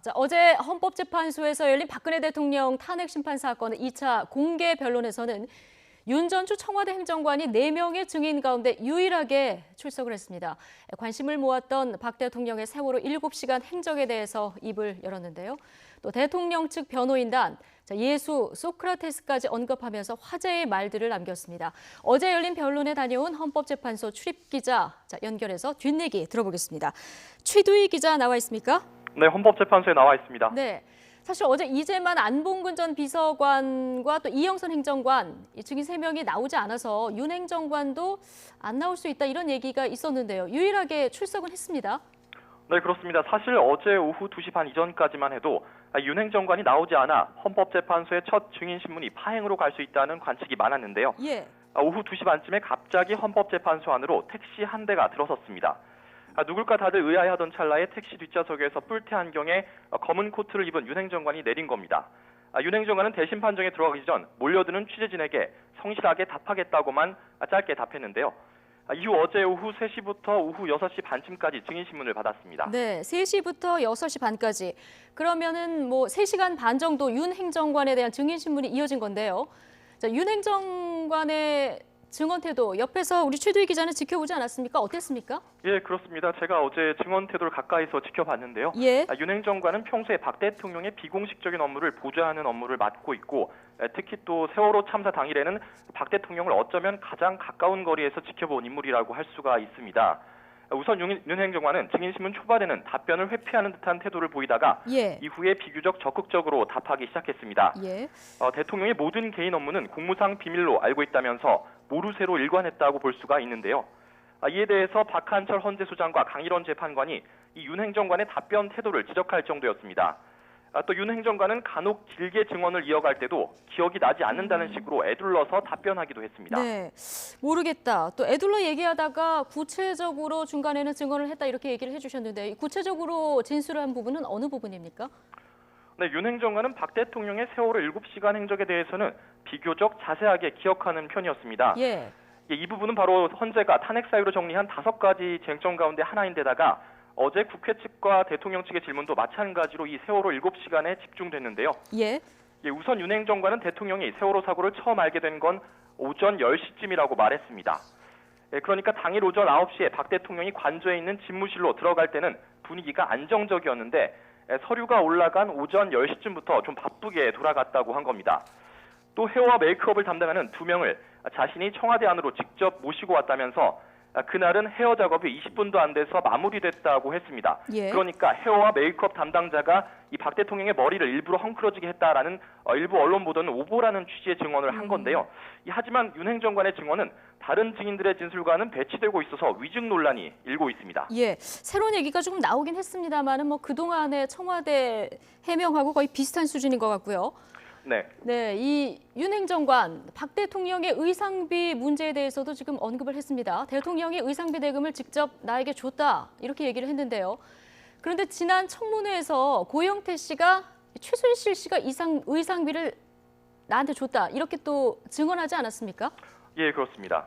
자, 어제 헌법재판소에서 열린 박근혜 대통령 탄핵 심판 사건 2차 공개 변론에서는 윤 전주 청와대 행정관이 4명의 증인 가운데 유일하게 출석을 했습니다. 관심을 모았던 박 대통령의 세월호 7시간 행적에 대해서 입을 열었는데요. 또 대통령 측 변호인단 예수, 소크라테스까지 언급하면서 화제의 말들을 남겼습니다. 어제 열린 변론에 다녀온 헌법재판소 출입기자 연결해서 뒷얘기 들어보겠습니다. 최두희 기자 나와 있습니까? 네, 헌법재판소에 나와 있습니다. 네, 사실 어제 이재만 안봉근 전 비서관과 또 이영선 행정관 이 증인 3명이 나오지 않아서 윤 행정관도 안 나올 수 있다 이런 얘기가 있었는데요. 유일하게 출석은 했습니다. 네, 그렇습니다. 사실 어제 오후 2시 반 이전까지만 해도 윤 행정관이 나오지 않아 헌법재판소의 첫 증인 신문이 파행으로 갈 수 있다는 관측이 많았는데요. 예. 오후 2시 반쯤에 갑자기 헌법재판소 안으로 택시 한 대가 들어섰습니다. 누굴까 다들 의아해하던 찰나에 택시 뒷좌석에서 뿔테 안경에 검은 코트를 입은 윤 행정관이 내린 겁니다. 윤 행정관은 대심 판정에 들어가기 전 몰려드는 취재진에게 성실하게 답하겠다고만 짧게 답했는데요. 이후 어제 오후 3시부터 오후 6시 반쯤까지 증인신문을 받았습니다. 네, 3시부터 6시 반까지. 그러면은 뭐 3시간 반 정도 윤 행정관에 대한 증인신문이 이어진 건데요. 자, 윤 행정관의 증언 태도 옆에서 우리 최두희 기자는 지켜보지 않았습니까? 어땠습니까? 예, 그렇습니다. 제가 어제 증언 태도를 가까이서 지켜봤는데요. 예. 윤 행정관은 평소에 박 대통령의 비공식적인 업무를 보좌하는 업무를 맡고 있고 특히 또 세월호 참사 당일에는 박 대통령을 어쩌면 가장 가까운 거리에서 지켜본 인물이라고 할 수가 있습니다. 우선 윤 행정관은 증인신문 초반에는 답변을 회피하는 듯한 태도를 보이다가 예. 이후에 비교적 적극적으로 답하기 시작했습니다. 예. 대통령의 모든 개인 업무는 공무상 비밀로 알고 있다면서 모르쇠로 일관했다고 볼 수가 있는데요. 이에 대해서 박한철 헌재소장과 강일원 재판관이 이 윤 행정관의 답변 태도를 지적할 정도였습니다. 또 윤 행정관은 간혹 길게 증언을 이어갈 때도 기억이 나지 않는다는 식으로 애둘러서 답변하기도 했습니다. 네, 모르겠다. 또 애둘러 얘기하다가 구체적으로 중간에는 증언을 했다 이렇게 얘기를 해주셨는데 구체적으로 진술을 한 부분은 어느 부분입니까? 네, 윤 행정관은 박 대통령의 세월호 7시간 행적에 대해서는 비교적 자세하게 기억하는 편이었습니다. 예. 이 부분은 바로 헌재가 탄핵 사유로 정리한 5가지 쟁점 가운데 하나인데다가 어제 국회 측과 대통령 측의 질문도 마찬가지로 이 세월호 7시간에 집중됐는데요. 예. 우선 윤 행정관은 대통령이 세월호 사고를 처음 알게 된 건 오전 10시쯤이라고 말했습니다. 그러니까 당일 오전 9시에 박 대통령이 관저에 있는 집무실로 들어갈 때는 분위기가 안정적이었는데 서류가 올라간 오전 10시쯤부터 좀 바쁘게 돌아갔다고 한 겁니다. 또 헤어와 메이크업을 담당하는 2명을 자신이 청와대 안으로 직접 모시고 왔다면서 그날은 헤어 작업이 20분도 안 돼서 마무리됐다고 했습니다. 예. 그러니까 헤어와 메이크업 담당자가 이 박 대통령의 머리를 일부러 헝클어지게 했다라는 일부 언론 보도는 오보라는 취지의 증언을 한 건데요. 하지만 윤 행정관의 증언은 다른 증인들의 진술과는 배치되고 있어서 위증 논란이 일고 있습니다. 예, 새로운 얘기가 조금 나오긴 했습니다만은 뭐 그동안의 청와대 해명하고 거의 비슷한 수준인 것 같고요. 네. 네, 이 윤 행정관, 박 대통령의 의상비 문제에 대해서도 지금 언급을 했습니다. 대통령이 의상비 대금을 직접 나에게 줬다 이렇게 얘기를 했는데요. 그런데 지난 청문회에서 고영태 씨가 최순실 씨가 의상비를 나한테 줬다 이렇게 또 증언하지 않았습니까? 예, 그렇습니다.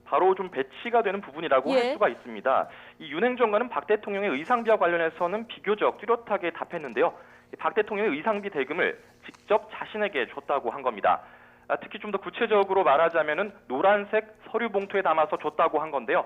바로 좀 배치가 되는 부분이라고 예. 할 수가 있습니다. 이 윤 행정관은 박 대통령의 의상비와 관련해서는 비교적 뚜렷하게 답했는데요. 박 대통령의 의상비 대금을 직접 자신에게 줬다고 한 겁니다. 특히 좀 더 구체적으로 말하자면은 노란색 서류 봉투에 담아서 줬다고 한 건데요.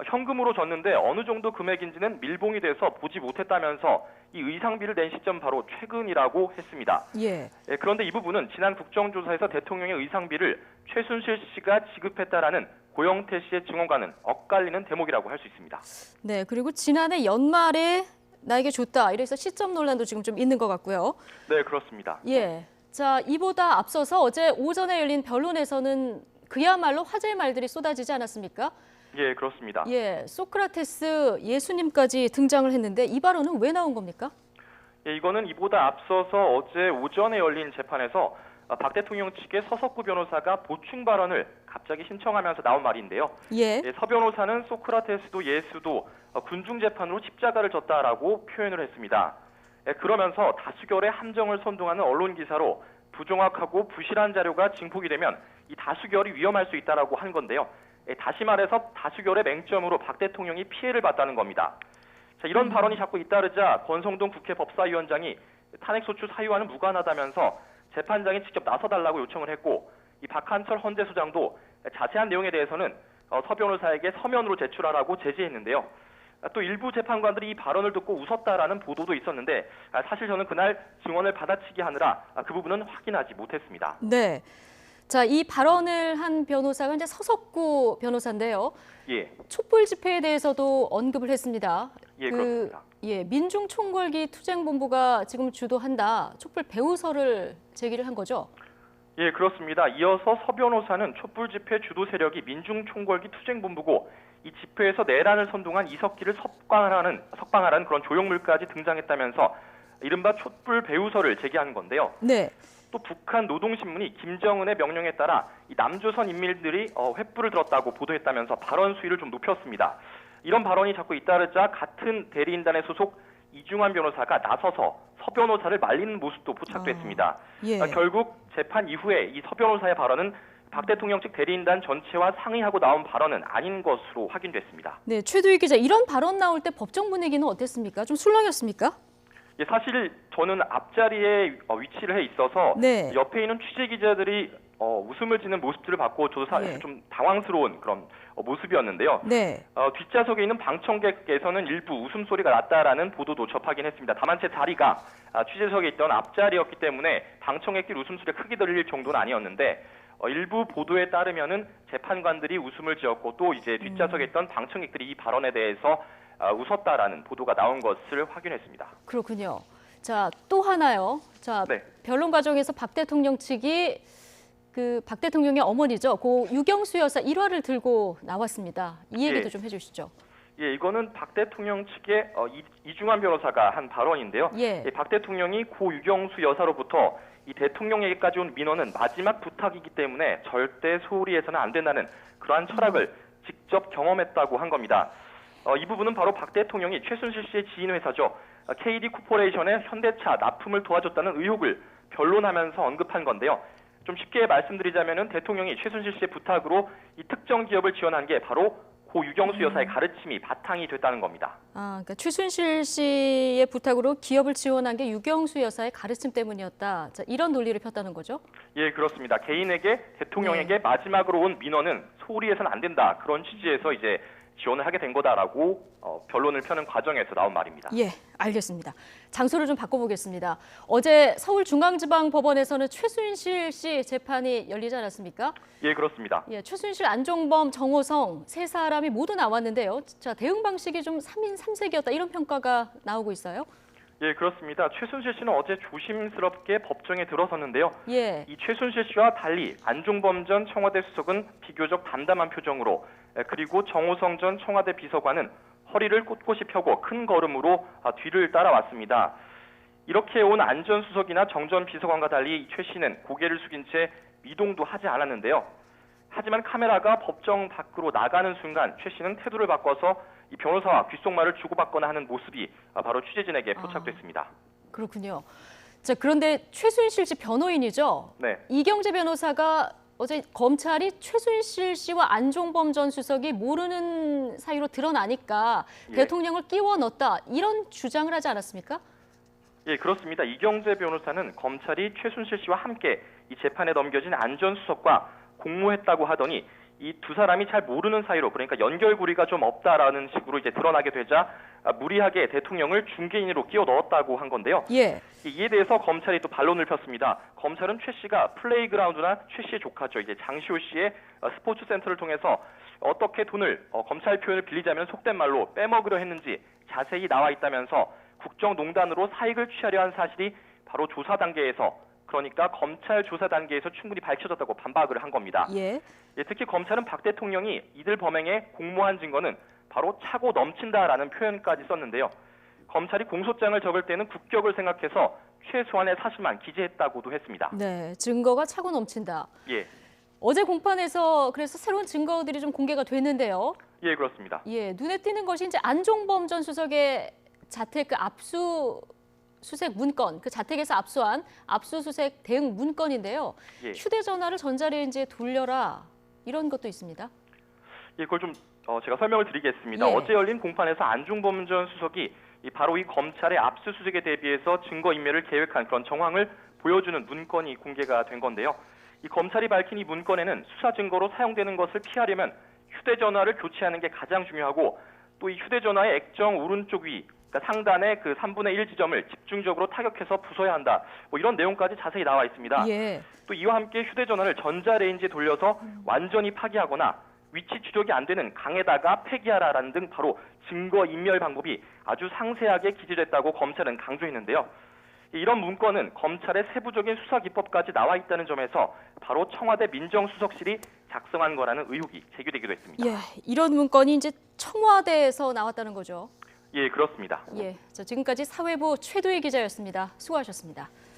현금으로 줬는데 어느 정도 금액인지는 밀봉이 돼서 보지 못했다면서 이 의상비를 낸 시점 바로 최근이라고 했습니다. 예. 그런데 이 부분은 지난 국정조사에서 대통령의 의상비를 최순실 씨가 지급했다라는 고영태 씨의 증언과는 엇갈리는 대목이라고 할 수 있습니다. 네, 그리고 지난해 연말에 나에게 줬다 이래서 시점 논란도 지금 좀 있는 것 같고요. 네, 그렇습니다. 예. 자, 이보다 앞서서 어제 오전에 열린 변론에서는 그야말로 화제의 말들이 쏟아지지 않았습니까? 예, 그렇습니다. 예, 소크라테스 예수님까지 등장을 했는데 이 발언은 왜 나온 겁니까? 예, 이거는 이보다 앞서서 어제 오전에 열린 재판에서 박 대통령 측의 서석구 변호사가 보충 발언을 갑자기 신청하면서 나온 말인데요. 예. 서 변호사는 소크라테스도 예수도 군중 재판으로 십자가를 졌다라고 표현을 했습니다. 그러면서 다수결의 함정을 선동하는 언론 기사로 부정확하고 부실한 자료가 증폭이 되면 이 다수결이 위험할 수 있다라고 한 건데요. 다시 말해서 다수결의 맹점으로 박 대통령이 피해를 봤다는 겁니다. 자, 이런 발언이 자꾸 잇따르자 권성동 국회 법사위원장이 탄핵소추 사유와는 무관하다면서 재판장이 직접 나서달라고 요청을 했고, 이 박한철 헌재소장도 자세한 내용에 대해서는 서 변호사에게 서면으로 제출하라고 제지했는데요. 또 일부 재판관들이 이 발언을 듣고 웃었다라는 보도도 있었는데, 사실 저는 그날 증언을 받아치기 하느라 그 부분은 확인하지 못했습니다. 네. 자, 이 발언을 한 변호사가 이제 서석구 변호사인데요. 예, 촛불 집회에 대해서도 언급을 했습니다. 예, 그렇습니다. 민중총궐기 투쟁본부가 지금 주도한다. 촛불 배우설을 제기를 한 거죠. 예, 그렇습니다. 이어서 서 변호사는 촛불 집회 주도 세력이 민중총궐기 투쟁본부고, 이 집회에서 내란을 선동한 이석기를 석방하라는 그런 조형물까지 등장했다면서 이른바 촛불 배우설을 제기한 건데요. 네. 또 북한 노동신문이 김정은의 명령에 따라 이 남조선 인민들이 횃불을 들었다고 보도했다면서 발언 수위를 좀 높였습니다. 이런 발언이 자꾸 잇따르자 같은 대리인단의 소속 이중환 변호사가 나서서 서 변호사를 말리는 모습도 포착됐습니다. 예. 결국 재판 이후에 이 서 변호사의 발언은 박 대통령 측 대리인단 전체와 상의하고 나온 발언은 아닌 것으로 확인됐습니다. 네, 최두희 기자, 이런 발언 나올 때 법정 분위기는 어땠습니까? 좀 술렁였습니까? 예, 사실 저는 앞자리에 위치를 해 있어서 네. 옆에 있는 취재 기자들이 웃음을 짓는 모습들을 봤고 저도 사실 예. 좀 당황스러운 그런 모습이었는데요. 네. 뒷좌석에 있는 방청객에서는 일부 웃음소리가 났다라는 보도도 접하긴 했습니다. 다만 제 자리가 취재석에 있던 앞자리였기 때문에 방청객들 웃음소리가 크게 들릴 정도는 아니었는데, 일부 보도에 따르면은 재판관들이 웃음을 지었고 또 이제 뒷좌석에 있던 방청객들이 이 발언에 대해서 웃었다라는 보도가 나온 것을 확인했습니다. 그렇군요. 자, 또 하나요. 자, 네. 변론 과정에서 박 대통령 측이 박 대통령의 어머니죠. 고 유경수 여사 일화를 들고 나왔습니다. 이 얘기도 예. 좀 해주시죠. 예, 이거는 박 대통령 측의 이중환 변호사가 한 발언인데요. 예. 박 대통령이 고 유경수 여사로부터 이 대통령에게까지 온 민원은 마지막 부탁이기 때문에 절대 소홀히 해서는 안 된다는 그러한 철학을 직접 경험했다고 한 겁니다. 이 부분은 바로 박 대통령이 최순실 씨의 지인 회사죠. KD 코퍼레이션의 현대차 납품을 도와줬다는 의혹을 변론하면서 언급한 건데요. 좀 쉽게 말씀드리자면은 대통령이 최순실 씨의 부탁으로 이 특정 기업을 지원한 게 바로 고 유경수 여사의 가르침이 바탕이 됐다는 겁니다. 그러니까 최순실 씨의 부탁으로 기업을 지원한 게 유경수 여사의 가르침 때문이었다. 자, 이런 논리를 폈다는 거죠? 예, 그렇습니다. 개인에게 대통령에게 마지막으로 온 민원은 소홀히 해서는 안 된다. 그런 취지에서 이제 지원을 하게 된 거다라고 변론을 펴는 과정에서 나온 말입니다. 예, 알겠습니다. 장소를 좀 바꿔보겠습니다. 어제 서울중앙지방법원에서는 최순실 씨 재판이 열리지 않았습니까? 예, 그렇습니다. 예, 최순실, 안종범, 정호성 세 사람이 모두 나왔는데요. 자, 대응 방식이 좀 3인 3색이었다 이런 평가가 나오고 있어요. 예, 그렇습니다. 최순실 씨는 어제 조심스럽게 법정에 들어섰는데요. 예. 이 최순실 씨와 달리 안종범 전 청와대 수석은 비교적 담담한 표정으로, 그리고 정호성 전 청와대 비서관은 허리를 꼿꼿이 펴고 큰 걸음으로 뒤를 따라왔습니다. 이렇게 온 안 전 수석이나 정 전 비서관과 달리 최 씨는 고개를 숙인 채 미동도 하지 않았는데요. 하지만 카메라가 법정 밖으로 나가는 순간 최 씨는 태도를 바꿔서 이 변호사와 귓속말을 주고받거나 하는 모습이 바로 취재진에게 포착됐습니다. 그렇군요. 자, 그런데 최순실 씨 변호인이죠. 네. 이경재 변호사가 어제 검찰이 최순실 씨와 안종범 전 수석이 모르는 사이로 드러나니까 예. 대통령을 끼워 넣었다 이런 주장을 하지 않았습니까? 예, 그렇습니다. 이경재 변호사는 검찰이 최순실 씨와 함께 이 재판에 넘겨진 안 전 수석과 공모했다고 하더니 이 두 사람이 잘 모르는 사이로, 그러니까 연결고리가 좀 없다라는 식으로 이제 드러나게 되자 무리하게 대통령을 중개인으로 끼워 넣었다고 한 건데요. 예. 이에 대해서 검찰이 또 반론을 폈습니다. 검찰은 최 씨가 플레이그라운드나 최 씨의 조카죠, 이제 장시호 씨의 스포츠 센터를 통해서 어떻게 돈을 검찰 표현을 빌리자면 속된 말로 빼먹으려 했는지 자세히 나와 있다면서 국정농단으로 사익을 취하려 한 사실이 바로 조사 단계에서, 그러니까 검찰 조사 단계에서 충분히 밝혀졌다고 반박을 한 겁니다. 예. 예, 특히 검찰은 박 대통령이 이들 범행에 공모한 증거는 바로 차고 넘친다라는 표현까지 썼는데요. 검찰이 공소장을 적을 때는 국격을 생각해서 최소한의 사실만 기재했다고도 했습니다. 네, 증거가 차고 넘친다. 예, 어제 공판에서 그래서 새로운 증거들이 좀 공개가 됐는데요. 예, 그렇습니다. 예, 눈에 띄는 것이 이제 안종범 전 수석의 자택 압수수색 문건, 그 자택에서 압수한 압수수색 대응 문건인데요. 예. 휴대전화를 전자레인지에 돌려라 이런 것도 있습니다. 예, 그걸 좀 제가 설명을 드리겠습니다. 예. 어제 열린 공판에서 안중범 전 수석이 바로 이 검찰의 압수수색에 대비해서 증거인멸을 계획한 그런 정황을 보여주는 문건이 공개가 된 건데요. 이 검찰이 밝힌 이 문건에는 수사 증거로 사용되는 것을 피하려면 휴대전화를 교체하는 게 가장 중요하고 또 이 휴대전화의 액정 오른쪽 위, 그러니까 상단의 그 3분의 1 지점을 집중적으로 타격해서 부숴야 한다. 뭐 이런 내용까지 자세히 나와 있습니다. 예. 또 이와 함께 휴대전화를 전자레인지에 돌려서 완전히 파기하거나 위치 추적이 안 되는 강에다가 폐기하라라는 등 바로 증거인멸 방법이 아주 상세하게 기재됐다고 검찰은 강조했는데요. 이런 문건은 검찰의 세부적인 수사 기법까지 나와 있다는 점에서 바로 청와대 민정수석실이 작성한 거라는 의혹이 제기되기도 했습니다. 예, 이런 문건이 이제 청와대에서 나왔다는 거죠. 예, 그렇습니다. 예, 자, 지금까지 사회부 최두희 기자였습니다. 수고하셨습니다.